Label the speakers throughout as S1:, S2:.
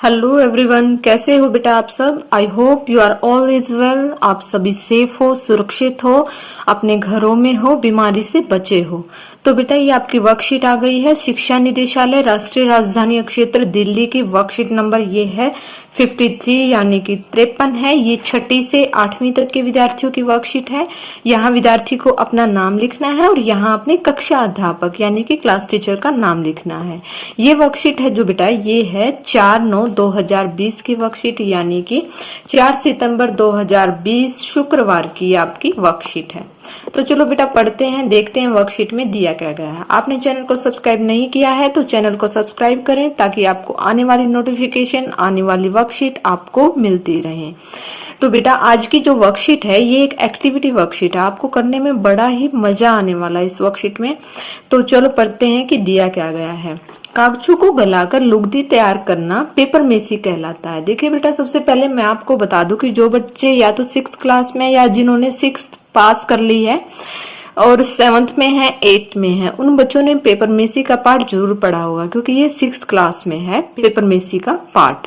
S1: Hello everyone, कैसे हो बेटा आप सब। I hope you are all is well. आप सभी सेफ हो, सुरक्षित हो, अपने घरों में हो, बीमारी से बचे हो। तो बेटा ये आपकी वर्कशीट आ गई है। शिक्षा निदेशालय राष्ट्रीय राजधानी क्षेत्र दिल्ली की वर्कशीट नंबर ये है 53 यानी कि 53 है। ये 6ठी से 8वीं तक के विद्यार्थियों की वर्कशीट है। यहाँ विद्यार्थी को अपना नाम लिखना है और यहाँ अपने कक्षा अध्यापक यानी कि क्लास टीचर का नाम लिखना है। ये वर्कशीट है जो बेटा ये है 4/9/2020 की वर्कशीट यानी कि 4 सितंबर 2020 शुक्रवार की आपकी वर्कशीट है। तो चलो बेटा पढ़ते हैं, देखते हैं वर्कशीट में दिया क्या गया है। आपने चैनल को सब्सक्राइब नहीं किया है तो चैनल को सब्सक्राइब करें ताकि आपको आने वाली नोटिफिकेशन, आने वाली वर्कशीट आपको मिलती रहे। तो बेटा आज की जो वर्कशीट है ये एक एक्टिविटी वर्कशीट है, आपको करने में बड़ा ही मजा आने वाला है इस वर्कशीट में। तो चलो पढ़ते हैं कि दिया क्या गया है। कागजों को गलाकर लुगदी तैयार करना पेपर मेसी कहलाता है। देखिए बेटा सबसे पहले मैं आपको बता दूं कि जो बच्चे या तो 6th क्लास में या जिन्होंने 6th पास कर ली है और 7th में है, 8th में है, उन बच्चों ने पेपर मेसी का पार्ट जरूर पढ़ा होगा क्योंकि ये 6th क्लास में है पेपर मेसी का पार्ट।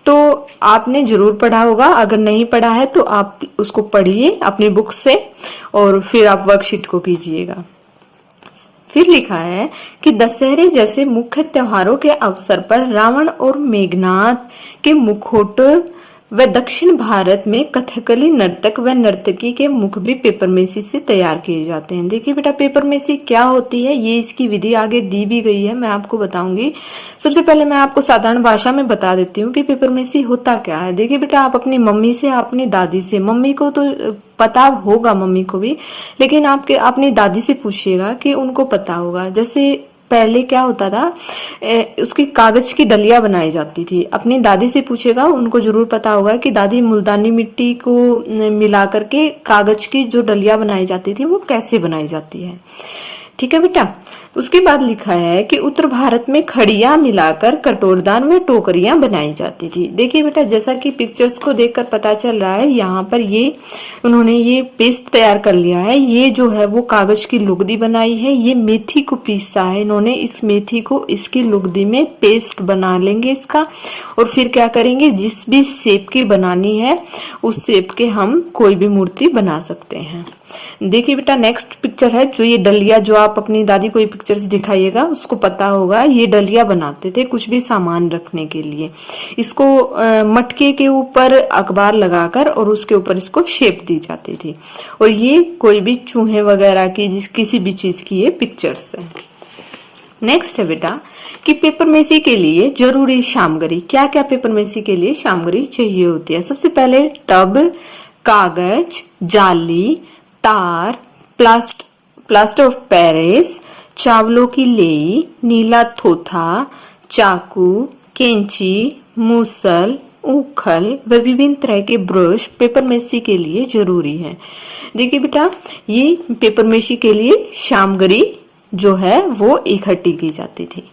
S1: तो आपने जरूर पढ़ा होगा, अगर नहीं पढ़ा है तो आप उसको पढ़िए अपनी बुक से और फिर आप वर्कशीट को कीजिएगा। फिर लिखा है कि दशहरे जैसे मुख्य त्योहारों के अवसर पर रावण और मेघनाथ के मुखौट व दक्षिण भारत में कथकली नर्तक व नर्तकी के मुख भी पेपर मेसी से तैयार किए जाते हैं। देखिए बेटा पेपर मेसी क्या होती है, ये इसकी विधि आगे दी भी गई है, मैं आपको बताऊंगी। सबसे पहले मैं आपको साधारण भाषा में बता देती हूँ कि पेपर मेसी होता क्या है। देखिए बेटा आप अपनी मम्मी से, अपनी दादी से, मम्मी को तो पता होगा मम्मी को भी, लेकिन आपके अपनी दादी से पूछिएगा कि उनको पता होगा। जैसे पहले क्या होता था, उसकी कागज की डलिया बनाई जाती थी। अपनी दादी से पूछेगा, उनको जरूर पता होगा कि दादी मुल्तानी मिट्टी को मिला करके कागज की जो डलिया बनाई जाती थी वो कैसे बनाई जाती है। ठीक है बेटा। उसके बाद लिखा है कि उत्तर भारत में खड़िया मिलाकर कटोरदान व टोकरियां बनाई जाती थी। देखिए बेटा जैसा कि पिक्चर्स को देखकर पता चल रहा है, यहाँ पर ये उन्होंने ये पेस्ट तैयार कर लिया है। ये जो है वो कागज की लुगदी बनाई है, ये मेथी को पीसा है इन्होंने। इस मेथी को इसकी लुगदी में पेस्ट बना लेंगे इसका, और फिर क्या करेंगे, जिस भी शेप की बनानी है उस शेप के हम कोई भी मूर्ति बना सकते हैं। देखिए बेटा नेक्स्ट पिक्चर है जो ये डलिया, जो आप अपनी दादी को ये पिक्चर्स दिखाइएगा उसको पता होगा, ये डलिया बनाते थे कुछ भी सामान रखने के लिए। इसको मटके के ऊपर अखबार लगाकर और उसके ऊपर इसको शेप दी जाती थी, और ये कोई भी चूहे वगैरह की किसी भी चीज की ये पिक्चर्स है। नेक्स्ट है बेटा कि पेपर मेसी के लिए जरूरी सामग्री। क्या क्या पेपर मेसी के लिए सामग्री चाहिए होती है। सबसे पहले टब, कागज, जाली, तार, प्लास्टर ऑफ पेरिस, चावलों की लेई, नीला थोथा, चाकू, कैंची, मूसल, उखल व विभिन्न तरह के ब्रश पेपर मेसी के लिए जरूरी है। देखिए बेटा ये पेपर मेसी के लिए सामग्री जो है वो इकट्ठी की जाती थी।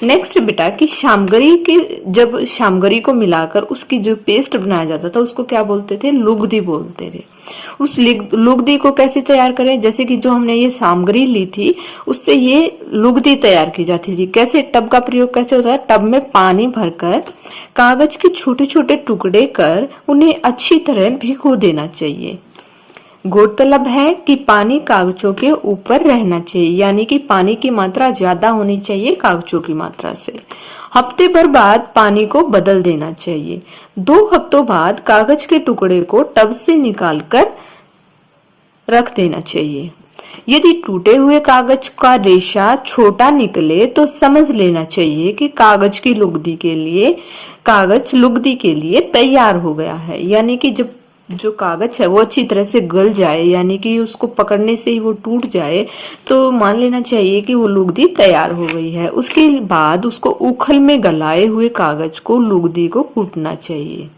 S1: नेक्स्ट बेटा कि सामग्री की, जब सामग्री को मिलाकर उसकी जो पेस्ट बनाया जाता था उसको क्या बोलते थे, लुगदी बोलते थे। उस लुगदी को कैसे तैयार करें, जैसे कि जो हमने ये सामग्री ली थी उससे ये लुगदी तैयार की जाती थी। कैसे, टब का प्रयोग कैसे होता है, टब में पानी भरकर कागज के छोटे छोटे टुकड़े कर उन्हें अच्छी तरह भिगो देना चाहिए। गौरतलब है कि पानी कागजों के ऊपर रहना चाहिए, यानी कि पानी की मात्रा ज्यादा होनी चाहिए कागजों की मात्रा से। हफ्ते भर बाद पानी को बदल देना चाहिए। 2 हफ्तों बाद कागज के टुकड़े को टब से निकालकर रख देना चाहिए। यदि टूटे हुए कागज का रेशा छोटा निकले तो समझ लेना चाहिए कि कागज लुगदी के लिए तैयार हो गया है। यानी कि जब जो कागज है वो अच्छी तरह से गल जाए, यानी कि उसको पकड़ने से ही वो टूट जाए, तो मान लेना चाहिए कि वो लुगदी तैयार हो गई है। उसके बाद उसको उखल में गलाए हुए कागज को लुगदी को कूटना चाहिए।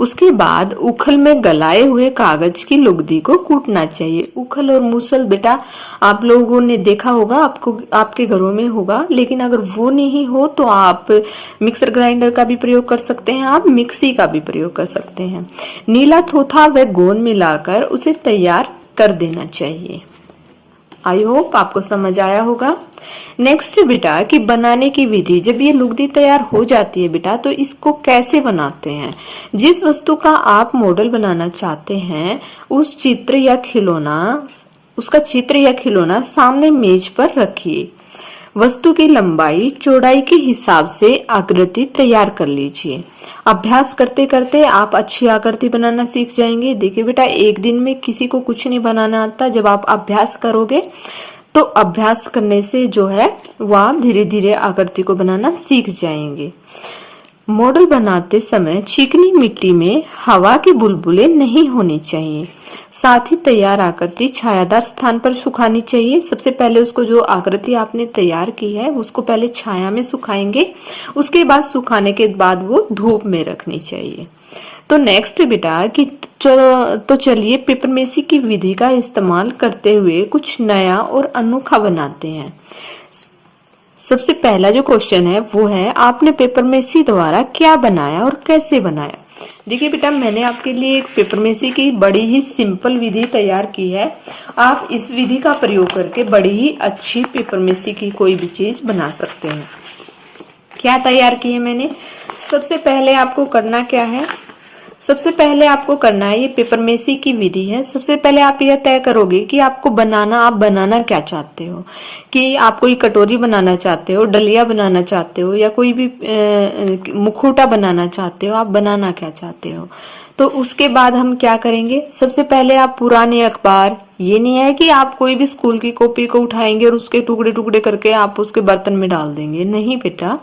S1: उसके बाद उखल में गलाए हुए कागज की लुगदी को कूटना चाहिए। उखल और मूसल बेटा आप लोगों ने देखा होगा, आपको आपके घरों में होगा, लेकिन अगर वो नहीं हो तो आप मिक्सर ग्राइंडर का भी प्रयोग कर सकते हैं, आप मिक्सी का भी प्रयोग कर सकते हैं। नीला थोथा व गोंद मिलाकर उसे तैयार कर देना चाहिए। आई होप आपको समझ आया होगा। नेक्स्ट बेटा कि बनाने की विधि, जब ये लुगदी तैयार हो जाती है बेटा तो इसको कैसे बनाते हैं। जिस वस्तु का आप मॉडल बनाना चाहते हैं उस चित्र या खिलौना उसका चित्र या खिलौना सामने मेज पर रखिए। वस्तु की लंबाई चौड़ाई के हिसाब से आकृति तैयार कर लीजिए। अभ्यास करते करते आप अच्छी आकृति बनाना सीख जाएंगे। देखिए बेटा, एक दिन में किसी को कुछ नहीं बनाना आता। जब आप अभ्यास करोगे तो अभ्यास करने से जो है वो आप धीरे धीरे आकृति को बनाना सीख जाएंगे। मॉडल बनाते समय चिकनी मिट्टी में हवा के बुलबुले नहीं होने चाहिए। साथ ही तैयार आकृति छायादार स्थान पर सुखानी चाहिए। सबसे पहले उसको जो आकृति आपने तैयार की है उसको पहले छाया में सुखाएंगे, उसके बाद सुखाने के बाद वो धूप में रखनी चाहिए। तो नेक्स्ट बेटा कि चलिए पेपरमेसी की विधि का इस्तेमाल करते हुए कुछ नया और अनोखा बनाते हैं। सबसे पहला जो क्वेश्चन है वो है, आपने पेपरमेसी द्वारा क्या बनाया और कैसे बनाया। देखिए बेटा, मैंने आपके लिए एक पेपरमेसी की बड़ी ही सिंपल विधि तैयार की है। आप इस विधि का प्रयोग करके बड़ी ही अच्छी पेपरमेसी की कोई भी चीज बना सकते हैं। क्या तैयार की है मैंने। सबसे पहले आपको करना क्या है, सबसे पहले आपको करना है, ये पेपरमेसी की विधि है। सबसे पहले आप यह तय करोगे कि आप बनाना क्या चाहते हो, कि आप कोई कटोरी बनाना चाहते हो, डलिया बनाना चाहते हो, या कोई भी मुखौटा बनाना चाहते हो, आप बनाना क्या चाहते हो। तो उसके बाद हम क्या करेंगे, सबसे पहले आप पुराने अखबार, ये नहीं है कि आप कोई भी स्कूल की कॉपी को उठाएंगे और उसके टुकड़े टुकड़े करके आप उसके बर्तन में डाल देंगे, नहीं बेटा।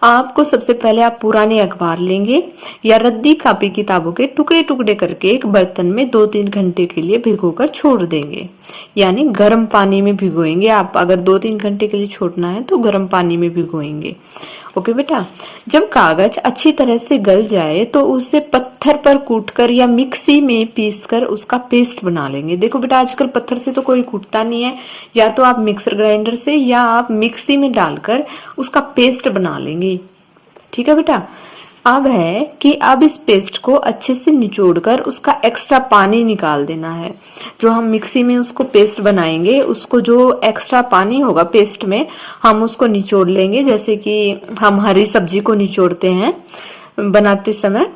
S1: आपको सबसे पहले आप पुराने अखबार लेंगे या रद्दी कापी किताबों के टुकड़े टुकड़े करके एक बर्तन में 2-3 घंटे के लिए भिगोकर छोड़ देंगे, यानी गर्म पानी में भिगोएंगे। आप अगर 2-3 घंटे के लिए छोड़ना है तो गर्म पानी में भिगोएंगे। ओके बेटा, जब कागज अच्छी तरह से गल जाए तो उसे पत्थर पर कूटकर या मिक्सी में पीसकर उसका पेस्ट बना लेंगे। देखो बेटा, आजकल पत्थर से तो कोई कूटता नहीं है, या तो आप मिक्सर ग्राइंडर से या आप मिक्सी में डालकर उसका पेस्ट बना लेंगे। ठीक है बेटा। अब है कि अब इस पेस्ट को अच्छे से निचोड़कर उसका एक्स्ट्रा पानी निकाल देना है। जो हम मिक्सी में उसको पेस्ट बनाएंगे, उसको जो एक्स्ट्रा पानी होगा पेस्ट में, हम उसको निचोड़ लेंगे, जैसे कि हम हरी सब्जी को निचोड़ते हैं बनाते समय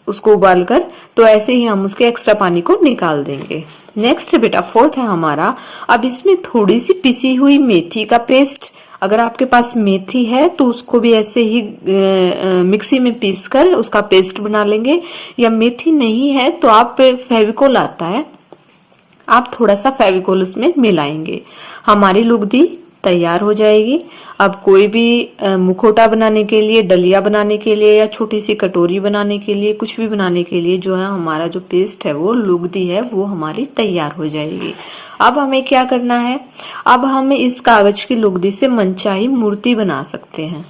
S1: उसको उबालकर, तो ऐसे ही हम उसके एक्स्ट्रा पानी को निकाल देंगे। नेक्स्ट बेटा, फोर्थ है हमारा, अब इसमें थोड़ी सी पिसी हुई मेथी का पेस्ट, अगर आपके पास मेथी है तो उसको भी ऐसे ही मिक्सी में पीसकर उसका पेस्ट बना लेंगे, या मेथी नहीं है तो आप फेविकोल आता है, आप थोड़ा सा फेविकोल उसमें मिलाएंगे, हमारी लुगदी तैयार हो जाएगी। अब कोई भी मुखौटा बनाने के लिए, डलिया बनाने के लिए, या छोटी सी कटोरी बनाने के लिए, कुछ भी बनाने के लिए जो है हमारा जो पेस्ट है वो लुगदी है वो हमारी तैयार हो जाएगी। अब हमें क्या करना है, अब हम इस कागज की लुगदी से मनचाही मूर्ति बना सकते हैं।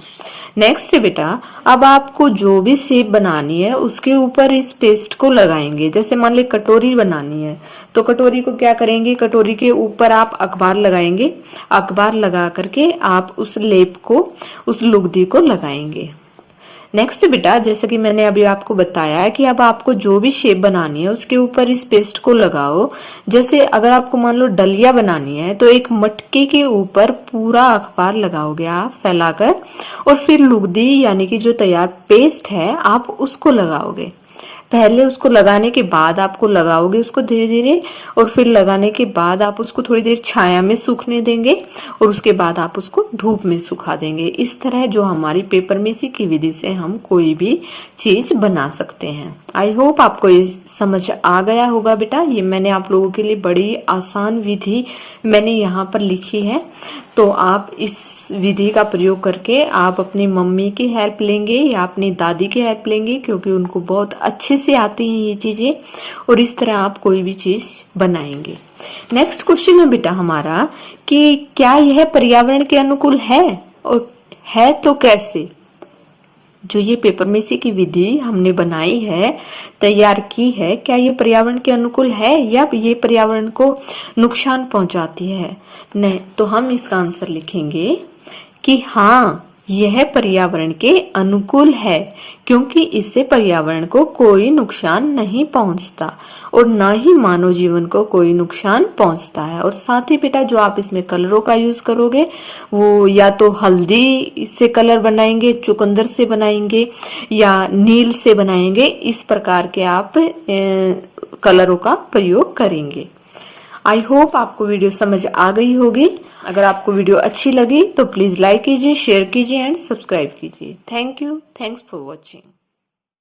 S1: नेक्स्ट बेटा, अब आपको जो भी शेप बनानी है उसके ऊपर इस पेस्ट को लगाएंगे। जैसे मान ली कटोरी बनानी है तो कटोरी को क्या करेंगे, कटोरी के ऊपर आप अखबार लगाएंगे, अखबार लगा करके आप उस लेप को, उस लुगदी को लगाएंगे। नेक्स्ट बेटा, जैसे कि मैंने अभी आपको बताया है कि अब आपको जो भी शेप बनानी है उसके ऊपर इस पेस्ट को लगाओ। जैसे अगर आपको मान लो डलिया बनानी है तो एक मटके के ऊपर पूरा अखबार लगाओगे आप फैलाकर, और फिर लुगदी यानी कि जो तैयार पेस्ट है आप उसको लगाओगे। पहले उसको लगाने के बाद आपको लगाओगे उसको धीरे धीरे, और फिर लगाने के बाद आप उसको थोड़ी देर छाया में सूखने देंगे, और उसके बाद आप उसको धूप में सुखा देंगे। इस तरह जो हमारी पेपरमेसी की विधि से हम कोई भी चीज बना सकते हैं। आई होप आपको ये समझ आ गया होगा बेटा। ये मैंने आप लोगों के लिए बड़ी आसान विधि मैंने यहाँ पर लिखी है, तो आप इस विधि का प्रयोग करके आप अपनी मम्मी की हेल्प लेंगे या अपनी दादी की हेल्प लेंगे, क्योंकि उनको बहुत अच्छे से आती हैं ये चीजें, और इस तरह आप कोई भी चीज बनाएंगे। नेक्स्ट क्वेश्चन है बेटा हमारा कि क्या यह पर्यावरण के अनुकूल है, और है तो कैसे। जो ये पेपरमेसी की विधि हमने बनाई है, तैयार की है, क्या ये पर्यावरण के अनुकूल है या ये पर्यावरण को नुकसान पहुंचाती है। नहीं, तो हम इसका आंसर लिखेंगे कि हाँ, यह पर्यावरण के अनुकूल है क्योंकि इससे पर्यावरण को कोई नुकसान नहीं पहुंचता और ना ही मानव जीवन को कोई नुकसान पहुंचता है। और साथ ही बेटा जो आप इसमें कलरों का यूज करोगे वो या तो हल्दी से कलर बनाएंगे, चुकंदर से बनाएंगे या नील से बनाएंगे, इस प्रकार के आप कलरों का प्रयोग करेंगे। आई होप आपको वीडियो समझ आ गई होगी। अगर आपको वीडियो अच्छी लगी तो प्लीज लाइक कीजिए, शेयर कीजिए एंड सब्सक्राइब कीजिए। Thank you, thanks for watching.